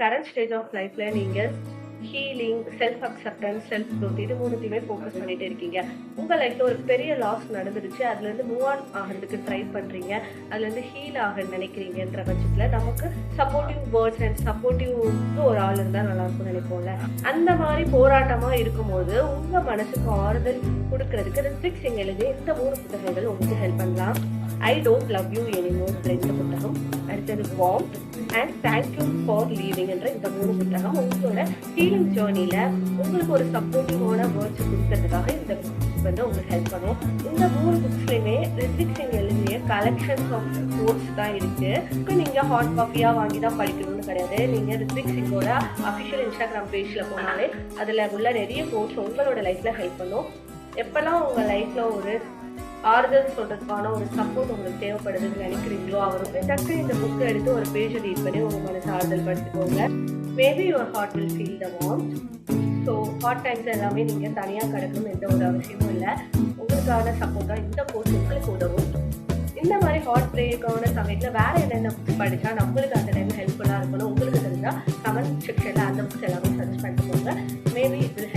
Current stage of லைஃப்ல நீங்கள் healing, self acceptance, self growth இது மூணுத்தையுமே ஃபோக்கஸ் பண்ணிட்டு இருக்கீங்க. உங்கள் லைஃப்பில் ஒரு பெரிய லாஸ் நடந்துருச்சு, அதுலேருந்து மூவ் ஆன் ஆகிறதுக்கு ட்ரை பண்ணுறீங்க, அதுலேருந்து ஹீல் ஆக நினைக்கிறீங்கன்ற பட்சத்தில் நமக்கு சப்போர்ட்டிவ் வேர்ட்ஸ் அண்ட் சப்போர்ட்டிவ்க்கு ஒரு ஆள் இருந்தால் நல்லாயிருக்கும்னு நினைப்போம்ல. அந்த மாதிரி போராட்டமாக இருக்கும்போது உங்கள் மனசுக்கு ஆறுதல் கொடுக்கறதுக்கு ரித்விக் சிங் எழுதிய இந்த 3 புத்தகங்கள் உங்களுக்கு ஹெல்ப் பண்ணலாம். I don't love you anymore இந்த புத்தகம், அடுத்தது warmth and thank you for leaving என்ற இந்த 3 புத்தகம் உங்களோட ஹீலிங் ஜேர்னியில் உங்களுக்கு ஒரு சப்போர்ட்டிவான வேர்ட்ஸ் கொடுக்கறதுக்காக இந்த புக்ஸ் வந்து உங்களுக்கு ஹெல்ப் பண்ணும். இந்த 3 புக்ஸ்லையுமே ரித்விக் சிங் எழுதிய கலெக்ஷன்ஸ் ஆஃப் கோட்ஸ் தான் இருக்கு. இப்போ நீங்கள் ஹாட் காஃபியாக வாங்கி தான் படிக்கணும்னு கிடையாது. நீங்கள் ரித்விக் சிங்கோட அஃபிஷியல் இன்ஸ்டாகிராம் பேஜில் போனாலே அதில் உள்ள நிறைய கோட்ஸ் உங்களோட லைஃப்பில் ஹெல்ப் பண்ணும். எப்போல்லாம் உங்கள் லைஃப்பில் ஒரு ஆறுதல் சொல்றதுக்கான ஒரு சப்போர்ட் உங்களுக்கு தேவைப்படுதுன்னு நினைக்கிறீங்களோ அவருக்கு டக்கு இந்த புக்கை எடுத்து ஒரு பேஜை ரீட் பண்ணி உங்கள் மனசை ஆறுதல் படுத்திக்கோங்க. Maybe your heart will feel the warmth. So hard times எல்லாமே நீங்கள் தனியாக கிடக்கணும் எந்த ஒரு அவசியமும் இல்லை. உங்களுக்கான சப்போர்ட்டாக இந்த கோர்ஸ் உங்களுக்கு உதவும். இந்த மாதிரி ஹார்ட் பிரேக்கான சமயத்தில் வேறு என்னென்ன புக்ஸ் படித்தா நம்மளுக்கு அந்த டைம் ஹெல்ப்ஃபுல்லாக இருக்கணும் உங்களுக்கு தெரிஞ்சால் கமெண்ட் செக்ஷனில் அந்த புக்ஸ் எல்லாமே சஜஸ்ட் பண்ணிக்கோங்க. Maybe it will